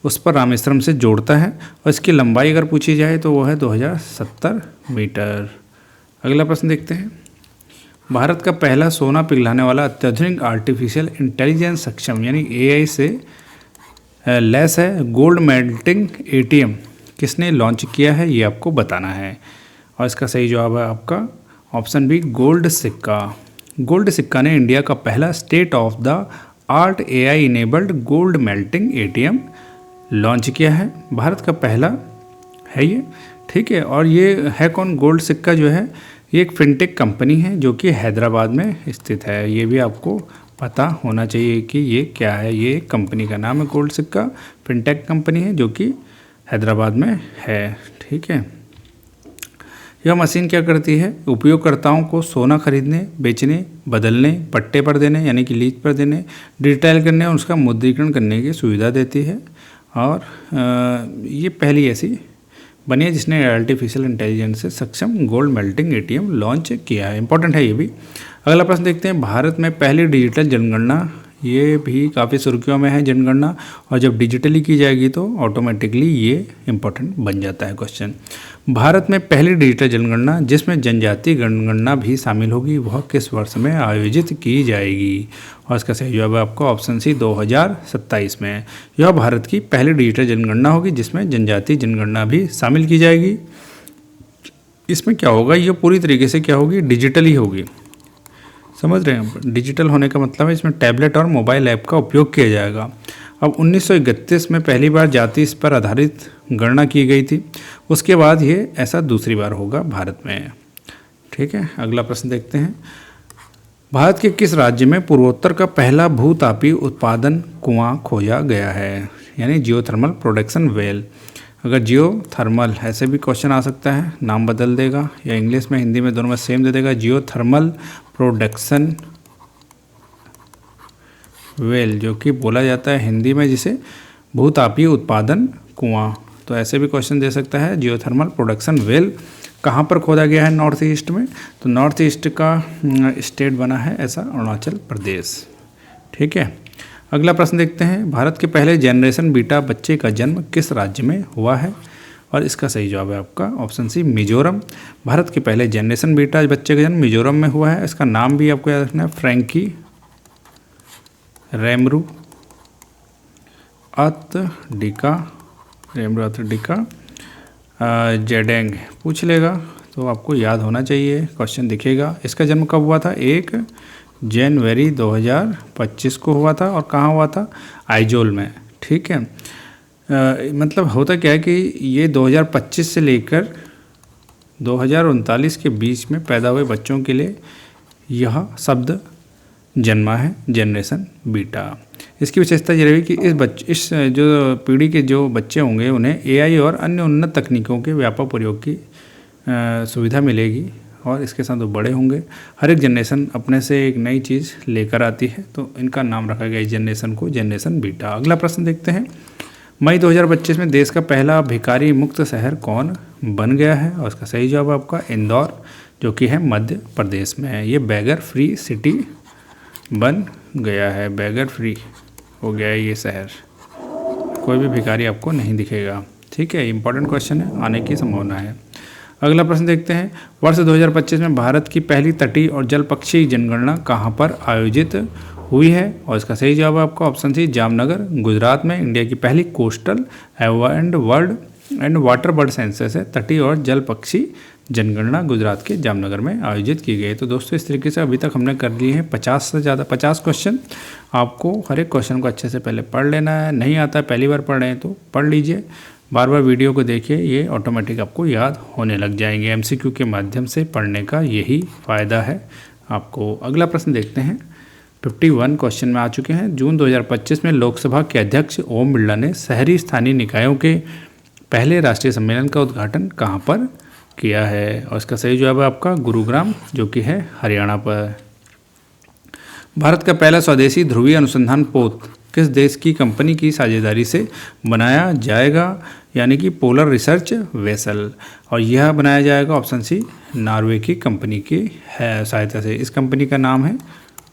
उस पर रामेश्वरम से जोड़ता है और इसकी लंबाई अगर पूछी जाए तो वो है 2070 मीटर। अगला प्रश्न देखते हैं, भारत का पहला सोना पिघलाने वाला अत्याधुनिक आर्टिफिशियल इंटेलिजेंस सक्षम यानी AI से लैस है गोल्ड मेल्टिंग ATM किसने लॉन्च किया है? ये आपको बताना है। और इसका सही जवाब है आपका ऑप्शन बी गोल्ड सिक्का। गोल्ड सिक्का ने इंडिया का पहला state of the art AI enabled gold melting ATM launch किया है। भारत का पहला है ये, ठीक है। और ये है कौन? गोल्ड सिक्का जो है ये एक फिनटेक कंपनी है जो कि हैदराबाद में स्थित है। ये भी आपको पता होना चाहिए कि ये क्या है। ये कंपनी का नाम है गोल्ड सिक्का, फिनटेक कंपनी है जो कि हैदराबाद में है, ठीक है। यह मशीन क्या करती है? उपयोगकर्ताओं को सोना खरीदने, बेचने, बदलने, पट्टे पर देने यानी कि लीज पर देने, डिटेल करने और उसका मुद्रीकरण करने की सुविधा देती है। और ये पहली ऐसी बनी है जिसने आर्टिफिशियल इंटेलिजेंस से सक्षम गोल्ड मेल्टिंग ATM लॉन्च किया है। इंपॉर्टेंट है ये भी। अगला प्रश्न देखते हैं, भारत में पहली डिजिटल जनगणना, ये भी काफ़ी सुर्खियों में है जनगणना, और जब डिजिटली की जाएगी तो ऑटोमेटिकली ये इंपॉर्टेंट बन जाता है क्वेश्चन। भारत में पहली डिजिटल जनगणना जिसमें जनजातीय जनगणना भी शामिल होगी वह किस वर्ष में आयोजित की जाएगी? और इसका सही जवाब है आपका ऑप्शन सी 2027 में। यह भारत की पहली डिजिटल जनगणना होगी जिसमें जनजातीय जनगणना भी शामिल की जाएगी। इसमें क्या होगा? ये पूरी तरीके से क्या होगी? डिजिटल ही होगी, समझ रहे हैं? डिजिटल होने का मतलब है इसमें टैबलेट और मोबाइल ऐप का उपयोग किया जाएगा। अब 1931 में पहली बार जाति इस पर आधारित गणना की गई थी, उसके बाद ये ऐसा दूसरी बार होगा भारत में, ठीक है। अगला प्रश्न देखते हैं, भारत के किस राज्य में पूर्वोत्तर का पहला भूतापीय उत्पादन कुआं खोजा गया है? यानी जियोथर्मल प्रोडक्शन वेल। अगर जियो थर्मल, ऐसे भी क्वेश्चन आ सकता है, नाम बदल देगा या इंग्लिश में हिंदी में दोनों में सेम दे देगा, जियो थर्मल प्रोडक्शन वेल, जो कि बोला जाता है हिंदी में जिसे भूतापीय उत्पादन कुआं। तो ऐसे भी क्वेश्चन दे सकता है। जियोथर्मल प्रोडक्शन वेल कहाँ पर खोदा गया है नॉर्थ ईस्ट में? तो नॉर्थ ईस्ट का स्टेट बना है ऐसा अरुणाचल प्रदेश। ठीक है, अगला प्रश्न देखते हैं। भारत के पहले जनरेशन बीटा बच्चे का जन्म किस राज्य में हुआ है? और इसका सही जवाब है आपका ऑप्शन सी, मिजोरम। भारत के पहले जनरेशन बीटा बच्चे का जन्म मिजोरम में हुआ है। इसका नाम भी आपको याद रखना है, फ्रैंकी रेमरू अतडिका जेडेंग पूछ लेगा तो आपको याद होना चाहिए, क्वेश्चन दिखेगा। इसका जन्म कब हुआ था? 1 जनवरी 2025 को हुआ था। और कहाँ हुआ था? आइजोल में। ठीक है, मतलब होता क्या है कि ये 2025 से लेकर 2039 के बीच में पैदा हुए बच्चों के लिए यह शब्द जन्मा है, जनरेशन बीटा। इसकी विशेषता ये रही कि इस जो पीढ़ी के जो बच्चे होंगे उन्हें एआई और अन्य उन्नत तकनीकों के व्यापक प्रयोग की सुविधा मिलेगी और इसके साथ वो बड़े होंगे। हर एक जनरेशन अपने से एक नई चीज़ लेकर आती है, तो इनका नाम रखा गया इस जनरेशन को जनरेशन बीटा। अगला प्रश्न देखते हैं। मई 2025 में देश का पहला भिखारी मुक्त शहर कौन बन गया है? और इसका सही जवाब आपका इंदौर, जो कि है मध्य प्रदेश में है। ये बैगर फ्री सिटी बन गया है, बैगर फ्री हो गया है ये शहर, कोई भी भिखारी आपको नहीं दिखेगा। ठीक है, इंपॉर्टेंट क्वेश्चन है, आने की संभावना है। अगला प्रश्न देखते हैं। वर्ष 2025 में भारत की पहली तटीय और जल पक्षी जनगणना कहाँ पर आयोजित हुई है? और इसका सही जवाब आपका ऑप्शन सी, जामनगर गुजरात में। इंडिया की पहली coastal and water bird census है। तटीय और जल पक्षी जनगणना गुजरात के जामनगर में आयोजित की गई। तो दोस्तों इस तरीके से अभी तक हमने कर लिए हैं 50 से ज़्यादा 50 क्वेश्चन। आपको हर एक क्वेश्चन को अच्छे से पहले पढ़ लेना है, नहीं आता है पहली बार पढ़ रहे हैं तो पढ़ लीजिए, बार बार वीडियो को देखिए, ये ऑटोमेटिक आपको याद होने लग जाएंगे। एमसीक्यू के माध्यम से पढ़ने का यही फ़ायदा है आपको। अगला प्रश्न देखते हैं। 51 क्वेश्चन में आ चुके हैं। जून 2025 में लोकसभा के अध्यक्ष ओम बिरला ने शहरी स्थानीय निकायों के पहले राष्ट्रीय सम्मेलन का उद्घाटन कहाँ पर किया है? और इसका सही जवाब है आपका गुरुग्राम, जो कि है हरियाणा पर। भारत का पहला स्वदेशी ध्रुवीय अनुसंधान पोत किस देश की कंपनी की साझेदारी से बनाया जाएगा? यानी कि पोलर रिसर्च वेसल, और यह बनाया जाएगा ऑप्शन सी, नॉर्वे की कंपनी की है सहायता से। इस कंपनी का नाम है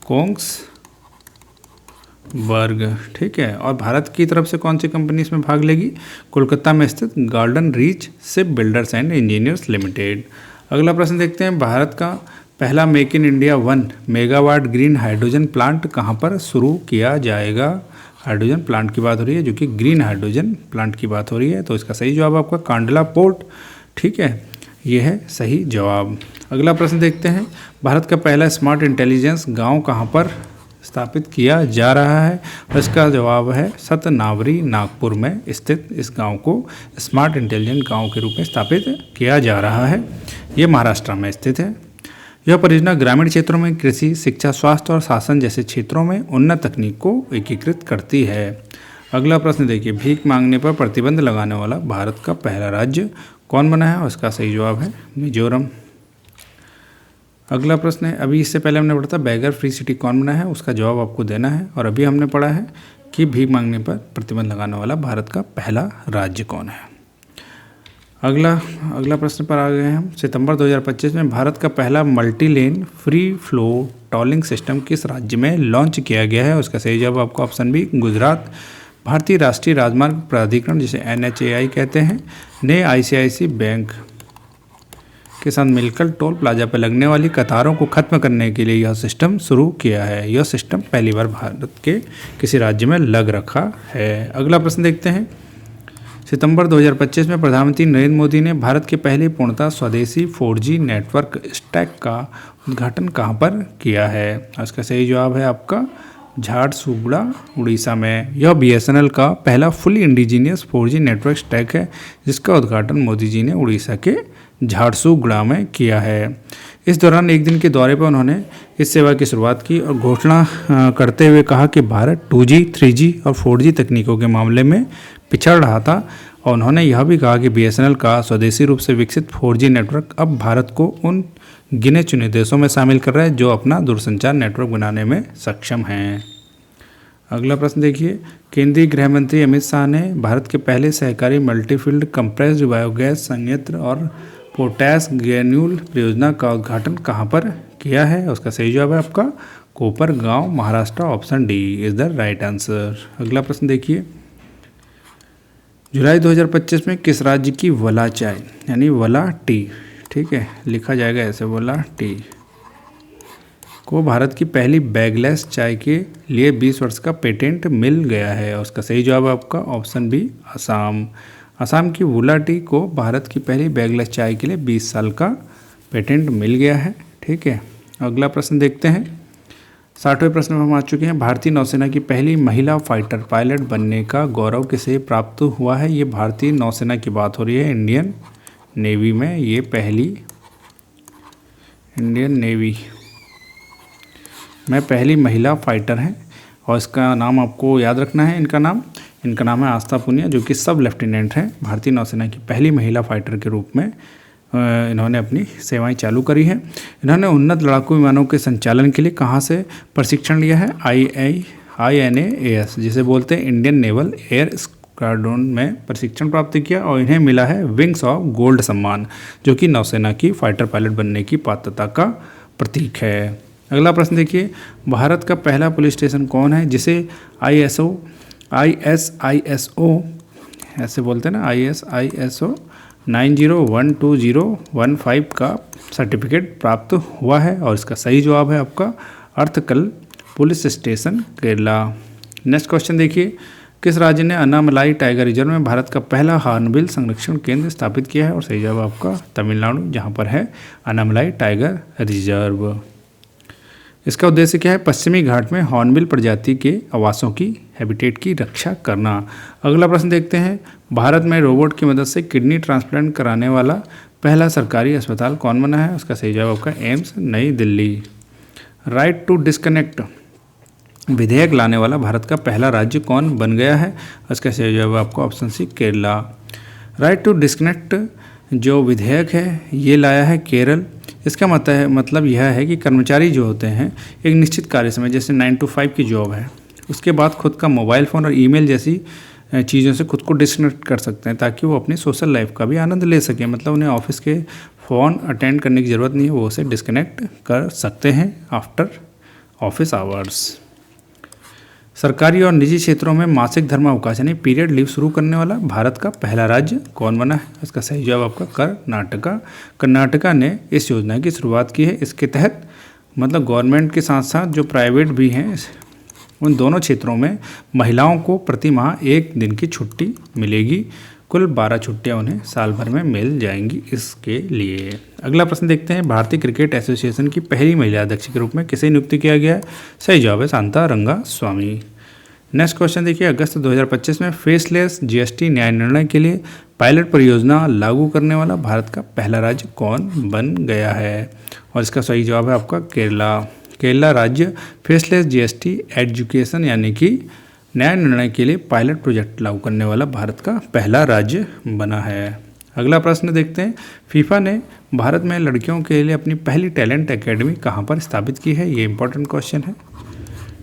कोंग्सबर्ग। ठीक है, और भारत की तरफ से कौन सी कंपनी इसमें भाग लेगी? कोलकाता में स्थित garden reach ship builders and engineers limited. अगला प्रश्न देखते हैं। भारत का पहला make in India 1 megawatt green hydrogen plant कहाँ पर शुरू किया जाएगा? हाइड्रोजन प्लांट की बात हो रही है, जो कि ग्रीन हाइड्रोजन प्लांट की बात हो रही है। तो इसका सही जवाब आपका कांडला पोर्ट। ठीक है, ये है सही जवाब। अगला प्रश्न देखते हैं। भारत का पहला स्मार्ट इंटेलिजेंस गांव कहां पर स्थापित किया जा रहा है? और इसका जवाब है सतनावरी, नागपुर में स्थित इस गांव को स्मार्ट इंटेलिजेंट गांव के रूप में स्थापित किया जा रहा है। ये महाराष्ट्र में स्थित है। यह परियोजना ग्रामीण क्षेत्रों में कृषि, शिक्षा, स्वास्थ्य और शासन जैसे क्षेत्रों में उन्नत तकनीक को एकीकृत करती है। अगला प्रश्न देखिए। भीख मांगने पर प्रतिबंध लगाने वाला भारत का पहला राज्य कौन बना है? और इसका सही जवाब है मिजोरम। अगला प्रश्न है। अभी इससे पहले हमने पढ़ा था बैगर फ्री सिटी कौन बना है, उसका जवाब आपको देना है। और अभी हमने पढ़ा है कि भीख मांगने पर प्रतिबंध लगाने वाला भारत का पहला राज्य कौन है। अगला प्रश्न पर आ गए हैं हम। सितंबर 2025 में भारत का पहला multi lane free flow tolling system किस राज्य में लॉन्च किया गया है? उसका सही जवाब आपको ऑप्शन बी, गुजरात। भारतीय राष्ट्रीय राजमार्ग प्राधिकरण, जिसे NHAI कहते हैं, ने ICICI बैंक के साथ मिलकर टोल प्लाजा पर लगने वाली कतारों को खत्म करने के लिए यह सिस्टम शुरू किया है। यह सिस्टम पहली बार भारत के किसी राज्य में लग रखा है। अगला प्रश्न देखते हैं। सितंबर 2025 में प्रधानमंत्री नरेंद्र मोदी ने भारत के पहले पूर्णतः स्वदेशी 4G नेटवर्क स्टैक का उद्घाटन कहां पर किया है? इसका सही जवाब है आपका झारसुगुड़ा, उड़ीसा में। यह BSNL का पहला fully indigenous 4G network stack है, जिसका उद्घाटन मोदी जी ने उड़ीसा के झारसुगुड़ा में किया है। इस दौरान एक दिन के दौरे पर उन्होंने इस सेवा की शुरुआत की और घोषणा करते हुए कहा कि भारत 2G, 3G और 4G तकनीकों के मामले में पिछड़ रहा था और उन्होंने यह भी कहा कि बीएसएनएल का स्वदेशी रूप से विकसित 4G नेटवर्क अब भारत को उन गिने चुने देशों में शामिल कर रहा है जो अपना दूरसंचार नेटवर्क बनाने में सक्षम हैं। अगला प्रश्न देखिए, केंद्रीय गृह मंत्री अमित शाह ने भारत के पहले सहकारी मल्टीफील्ड कंप्रेस्ड बायोगैस संयंत्र और पोटैश ग्रैन्यूल परियोजना का उद्घाटन कहाँ पर किया है? उसका सही जवाब है आपका Kopargaon, Maharashtra. Option D is the right answer. अगला प्रश्न देखिए, जुलाई 2025 में किस राज्य की वला चाय यानी वला टी, ठीक है, लिखा जाएगा ऐसे वला टी, को भारत की पहली बैगलेस चाय के लिए 20 वर्ष का पेटेंट मिल गया है? और उसका सही जवाब है आपका ऑप्शन बी असम। असम की वुला टी को भारत की पहली बैगलेस चाय के लिए 20 साल का पेटेंट मिल गया है, ठीक है। अगला प्रश्न देखते हैं, 60वें प्रश्न में हम आ चुके हैं। भारतीय नौसेना की पहली महिला फाइटर पायलट बनने का गौरव किसे प्राप्त हुआ है? ये भारतीय नौसेना की बात हो रही है, इंडियन नेवी में ये पहली इंडियन नेवी में पहली महिला फाइटर हैं और इसका नाम आपको याद रखना है। इनका नाम है आस्था पुनिया, जो कि सब लेफ्टिनेंट हैं। भारतीय नौसेना की पहली महिला फाइटर के रूप में इन्होंने अपनी सेवाएं चालू करी हैं। इन्होंने उन्नत लड़ाकू विमानों के संचालन के लिए कहाँ से प्रशिक्षण लिया है? INAAS जिसे बोलते हैं इंडियन नेवल एयर स्क्वाड्रन में प्रशिक्षण प्राप्त किया और इन्हें मिला है विंग्स ऑफ गोल्ड सम्मान, जो कि नौसेना की फाइटर पायलट बनने की पात्रता का प्रतीक है। अगला प्रश्न देखिए, भारत का पहला पुलिस स्टेशन कौन है जिसे ISO ऐसे बोलते हैं ना, ISO 90120015 का सर्टिफिकेट प्राप्त हुआ है? और इसका सही जवाब है आपका अर्थकल police station Kerala. Next question देखिए, किस राज्य ने अन्नामलाई टाइगर रिजर्व में भारत का पहला हॉर्नबिल संरक्षण केंद्र स्थापित किया है? और सही जवाब आपका तमिलनाडु, जहां पर है अन्नामलाई टाइगर रिजर्व। इसका उद्देश्य क्या है? पश्चिमी घाट में हॉर्नबिल प्रजाति के आवासों की हैबिटेट की रक्षा करना। अगला प्रश्न देखते हैं, भारत में रोबोट की मदद से किडनी ट्रांसप्लांट कराने वाला पहला सरकारी अस्पताल कौन बना है? उसका सही जवाब आपका एम्स नई दिल्ली। राइट टू डिस्कनेक्ट विधेयक लाने वाला भारत का पहला राज्य कौन बन गया है? उसका सही जवाब आपको option C Kerala. Right to disconnect जो विधेयक है ये लाया है केरल। इसका मतलब यह है कि कर्मचारी जो होते हैं एक निश्चित कार्य समय, जैसे 9 to 5 की जॉब है, उसके बाद खुद का मोबाइल फ़ोन और ईमेल जैसी चीज़ों से खुद को डिस्कनेक्ट कर सकते हैं ताकि वो अपनी सोशल लाइफ का भी आनंद ले सकें। मतलब उन्हें ऑफिस के फ़ोन अटेंड करने की ज़रूरत नहीं है, वो उसे डिस्कनेक्ट कर सकते हैं आफ्टर ऑफिस आवर्स। सरकारी और निजी क्षेत्रों में मासिक धर्मावकाश यानी पीरियड लीव शुरू करने वाला भारत का पहला राज्य कौन बना है? इसका सही जवाब आपका कर्नाटका। कर्नाटका ने इस योजना की शुरुआत की है। इसके तहत मतलब गवर्नमेंट के साथ साथ जो प्राइवेट भी हैं उन दोनों क्षेत्रों में महिलाओं को प्रति माह 1 दिन की छुट्टी मिलेगी। कुल 12 छुट्टियां उन्हें साल भर में मिल जाएंगी इसके लिए। अगला प्रश्न देखते हैं, भारतीय क्रिकेट एसोसिएशन की पहली महिला अध्यक्ष के रूप में किसे नियुक्त किया गया है? सही जवाब है शांता रंगा स्वामी। नेक्स्ट क्वेश्चन देखिए, अगस्त 2025 में फेसलेस GST न्याय निर्णय के लिए पायलट परियोजना लागू करने वाला भारत का पहला राज्य कौन बन गया है? और इसका सही जवाब है आपका केरला। केरला राज्य फेसलेस GST एजुकेशन यानी कि न्याय निर्णय के लिए पायलट प्रोजेक्ट लागू करने वाला भारत का पहला राज्य बना है। अगला प्रश्न देखते हैं, फीफा ने भारत में लड़कियों के लिए अपनी पहली टैलेंट एकेडमी कहाँ पर स्थापित की है? ये इंपॉर्टेंट क्वेश्चन है,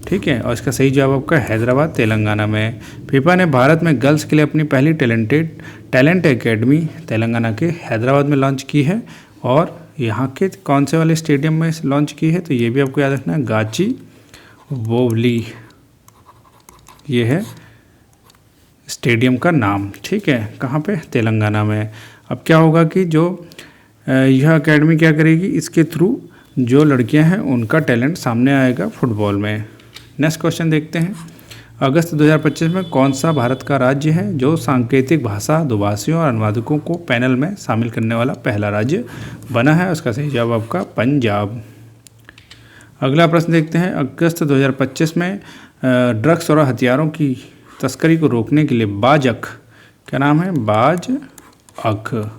ठीक है। और इसका सही जवाब आपका हैदराबाद तेलंगाना में। फीफा ने भारत में गर्ल्स के लिए अपनी पहली टैलेंट एकेडमी तेलंगाना के हैदराबाद में लॉन्च की है। और यहाँ के कौन से वाले स्टेडियम में लॉन्च की है? तो ये भी आपको याद रखना है, गाचिबोवली, ये है स्टेडियम का नाम, ठीक है। कहाँ पे? तेलंगाना में। अब क्या होगा कि जो यह एकेडमी क्या करेगी, इसके थ्रू जो लड़कियां हैं उनका टैलेंट सामने आएगा फुटबॉल में। नेक्स्ट क्वेश्चन देखते हैं, अगस्त 2025 में कौन सा भारत का राज्य है जो सांकेतिक भाषा दुभाषियों और अनुवादकों को पैनल में शामिल करने वाला पहला राज्य बना है? उसका सही जवाब आपका पंजाब। अगला प्रश्न देखते हैं, अगस्त 2025 में ड्रग्स और हथियारों की तस्करी को रोकने के लिए बाज-अक, क्या नाम है? बाज-अक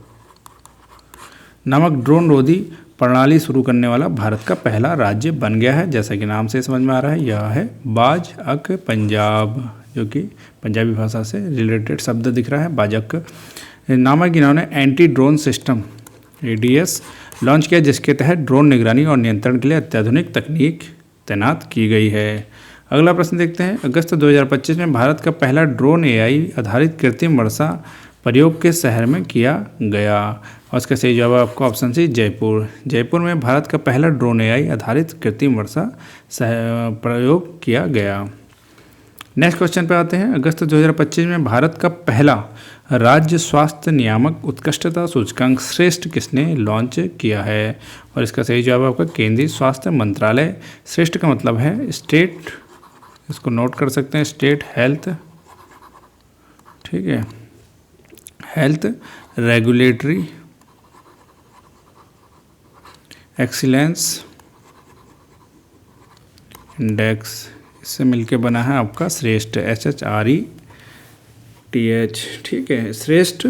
नामक ड्रोन रोधी प्रणाली शुरू करने वाला भारत का पहला राज्य बन गया है। जैसा कि नाम से समझ में आ रहा है, यह है बाज-अक पंजाब, जो कि पंजाबी भाषा से रिलेटेड शब्द दिख रहा है। बाजक नामक इन्होंने anti drone system ADS launch किया, जिसके तहत ड्रोन निगरानी और नियंत्रण के लिए अत्याधुनिक तकनीक तैनात की गई है। अगला प्रश्न देखते हैं। अगस्त 2025 में भारत का पहला ड्रोन AI आधारित कृत्रिम वर्षा प्रयोग किस शहर में किया गया? और इसका सही जवाब आपका ऑप्शन सी जयपुर। जयपुर में भारत का पहला ड्रोन AI आधारित कृत्रिम वर्षा प्रयोग किया गया। नेक्स्ट क्वेश्चन पे आते हैं। अगस्त 2025 में भारत का पहला राज्य स्वास्थ्य नियामक उत्कृष्टता सूचकांक श्रेष्ठ किसने लॉन्च किया है? और इसका सही जवाब आपका केंद्रीय स्वास्थ्य मंत्रालय। श्रेष्ठ का मतलब है स्टेट, इसको नोट कर सकते हैं, स्टेट हेल्थ, ठीक है, हेल्थ रेगुलेटरी एक्सीलेंस इंडेक्स, इससे मिलके बना है आपका श्रेष्ठ, SHRETH, ठीक है। श्रेष्ठ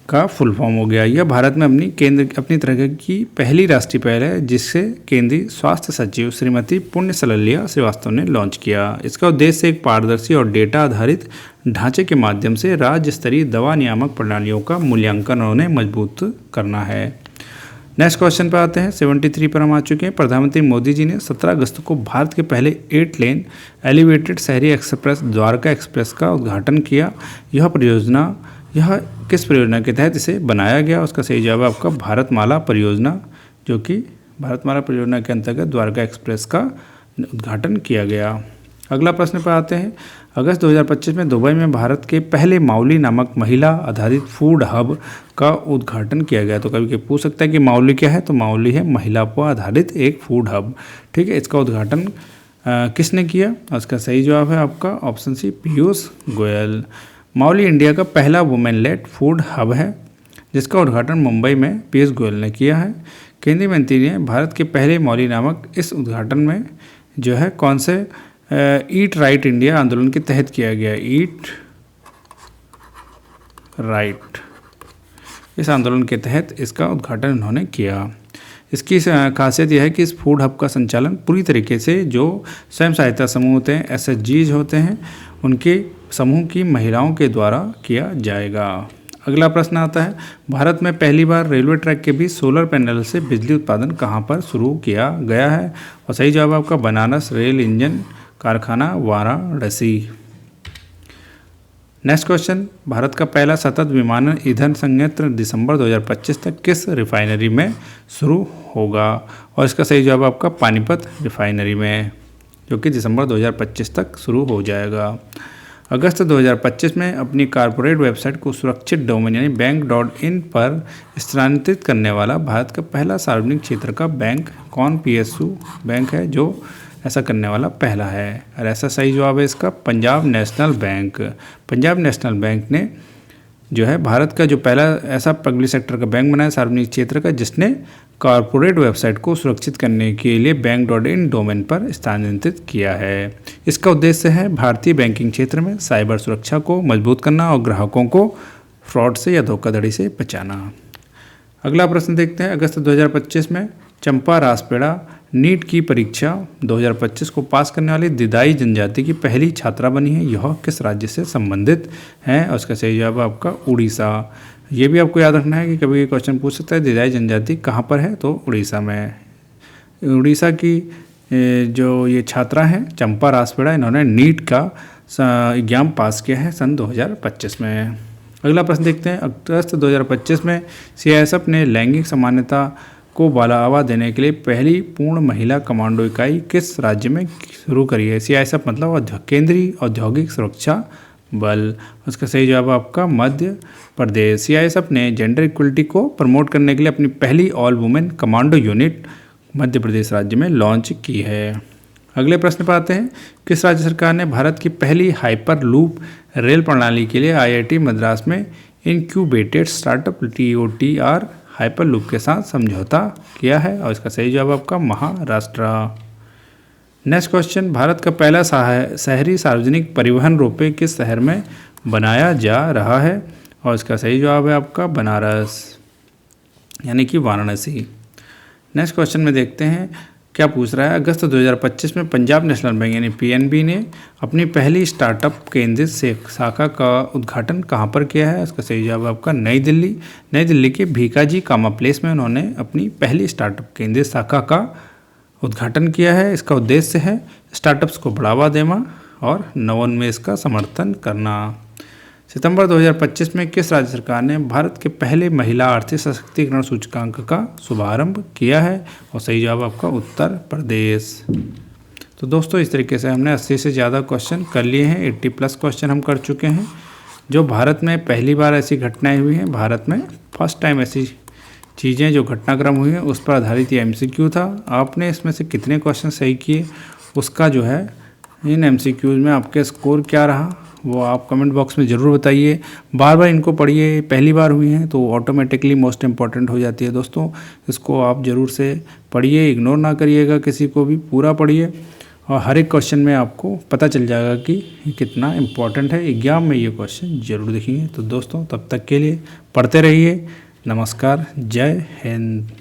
का फुल फॉर्म हो गया। यह भारत में अपनी तरह की पहली राष्ट्रीय पहल है, जिससे केंद्रीय स्वास्थ्य सचिव श्रीमती पुण्य सलिला श्रीवास्तव ने लॉन्च किया। इसका उद्देश्य एक पारदर्शी और डेटा आधारित ढांचे के माध्यम से राज्य स्तरीय दवा नियामक प्रणालियों का मूल्यांकन और उन्हें मजबूत करना है। नेक्स्ट क्वेश्चन पर आते हैं। 73 पर हम आ चुके हैं। प्रधानमंत्री मोदी जी ने 17 अगस्त को भारत के पहले 8 लेन एलिवेटेड शहरी एक्सप्रेस द्वारका एक्सप्रेस का उद्घाटन किया। यह किस परियोजना के तहत इसे बनाया गया? उसका सही जवाब आपका भारतमाला परियोजना, जो कि भारतमाला परियोजना के अंतर्गत द्वारका एक्सप्रेस का उद्घाटन किया गया। अगला प्रश्न पर आते हैं। अगस्त 2025 में दुबई में भारत के पहले माउली नामक महिला आधारित फूड हब का उद्घाटन किया गया। तो कभी पूछ सकता है कि माउली क्या है, तो माउली है महिला पर आधारित एक फूड हब, ठीक है। इसका उद्घाटन किसने किया? उसका सही जवाब है आपका ऑप्शन सी पीयूष गोयल। माउली इंडिया का पहला वुमेन लेड फूड हब है, जिसका उद्घाटन मुंबई में पीयूष गोयल ने किया है। केंद्रीय मंत्री ने भारत के पहले माउली नामक इस उद्घाटन में जो है कौन से ईट राइट इंडिया आंदोलन के तहत किया गया। ईट राइट, इस आंदोलन के तहत इसका उद्घाटन उन्होंने किया। इसकी खासियत यह है कि इस फूड हब का संचालन पूरी तरीके से जो स्वयं सहायता समूह होते हैं, SHGs होते हैं, उनके समूह की महिलाओं के द्वारा किया जाएगा। अगला प्रश्न आता है। भारत में पहली बार रेलवे ट्रैक के बीच सोलर पैनल से बिजली उत्पादन कहाँ पर शुरू किया गया है? और सही जवाब आपका बनारस रेल इंजन कारखाना वाराणसी। Next question. भारत का पहला सतत विमानन ईंधन संयंत्र दिसंबर 2025 तक किस रिफाइनरी में शुरू होगा? और इसका सही जवाब आपका पानीपत रिफाइनरी में, जो कि दिसंबर 2025 तक शुरू हो जाएगा। अगस्त 2025 में अपनी कॉर्पोरेट वेबसाइट को सुरक्षित डोमेन यानी बैंक.in पर स्थानांतरित करने वाला भारत का पहला सार्वजनिक क्षेत्र का बैंक कौन PSU बैंक है जो ऐसा करने वाला पहला है? और ऐसा सही जवाब है इसका Punjab national bank. Punjab national bank ने जो है भारत का जो पहला ऐसा पब्लिक सेक्टर का बैंक बनाया सार्वजनिक क्षेत्र का, जिसने कॉर्पोरेट वेबसाइट को सुरक्षित करने के लिए बैंक.in डोमेन पर स्थानांतरित किया है। इसका उद्देश्य है भारतीय बैंकिंग क्षेत्र में साइबर सुरक्षा को मजबूत करना और ग्राहकों को फ्रॉड से या धोखाधड़ी से बचाना। अगला प्रश्न देखते हैं। अगस्त 2025 में चंपा रासपेड़ा नीट की परीक्षा 2025 को पास करने वाली दिदाई जनजाति की पहली छात्रा बनी है। यह किस राज्य से संबंधित है? और उसका सही जवाब आपका उड़ीसा। ये भी आपको याद रखना है कि कभी क्वेश्चन पूछ सकता है दिदाई जनजाति कहाँ पर है, तो उड़ीसा में। उड़ीसा की जो ये छात्रा हैं चंपा रासपेड़ा, इन्होंने नीट का एग्जाम पास किया है सन 2025 में। अगला प्रश्न देखते हैं। अगस्त 2025 में CISF ने लैंगिक समानता को बढ़ावा देने के लिए पहली पूर्ण महिला कमांडो इकाई किस राज्य में शुरू करी है? CISF मतलब केंद्रीय औद्योगिक सुरक्षा बल। उसका सही जवाब आपका मध्य प्रदेश। CISF ने जेंडर इक्वलिटी को प्रमोट करने के लिए अपनी पहली all women commando unit Madhya Pradesh राज्य में लॉन्च की है। अगले प्रश्न पर आते हैं। किस राज्य सरकार ने भारत की पहली हाइपर लूप रेल प्रणाली के लिए IIT मद्रास में incubated startup TOTR hyper loop के साथ समझौता किया है? और इसका सही जवाब आपका महाराष्ट्र। Next question. भारत का पहला शहरी सार्वजनिक परिवहन रोपवे किस शहर में बनाया जा रहा है? और इसका सही जवाब है आपका बनारस यानी कि वाराणसी। नेक्स्ट क्वेश्चन में देखते हैं। क्या पूछ रहा है, अगस्त 2025 में पंजाब नेशनल बैंक यानी पीएनबी ने अपनी पहली स्टार्टअप केंद्रित शाखा का उद्घाटन कहाँ पर किया है? इसका सही जवाब आपका नई दिल्ली। नई दिल्ली के भीकाजी कामा प्लेस में उन्होंने अपनी पहली स्टार्टअप केंद्रित शाखा का उद्घाटन किया है। इसका उद्देश्य है स्टार्टअप्स को बढ़ावा देना और नवोन्मेष का समर्थन करना। सितंबर 2025 में किस राज्य सरकार ने भारत के पहले महिला आर्थिक सशक्तिकरण सूचकांक का शुभारंभ किया है? और सही जवाब आपका उत्तर प्रदेश। तो दोस्तों इस तरीके से हमने 80 से ज़्यादा क्वेश्चन कर लिए हैं, 80+ क्वेश्चन हम कर चुके हैं। जो भारत में पहली बार ऐसी घटनाएं हुई हैं, भारत में फर्स्ट टाइम ऐसी चीज़ें जो घटनाक्रम हुई हैं उस पर आधारित ये MCQ था। आपने इसमें से कितने क्वेश्चन सही किए, उसका जो है इन MCQs में आपके स्कोर क्या रहा वो आप कमेंट बॉक्स में ज़रूर बताइए। बार बार इनको पढ़िए, पहली बार हुई हैं तो ऑटोमेटिकली मोस्ट इम्पॉर्टेंट हो जाती है। दोस्तों इसको आप ज़रूर से पढ़िए, इग्नोर ना करिएगा किसी को भी, पूरा पढ़िए और हर एक क्वेश्चन में आपको पता चल जाएगा कि कितना इम्पॉर्टेंट है। एग्जाम में ये क्वेश्चन ज़रूर दिखेंगे। तो दोस्तों तब तक के लिए पढ़ते रहिए। नमस्कार, जय हिंद।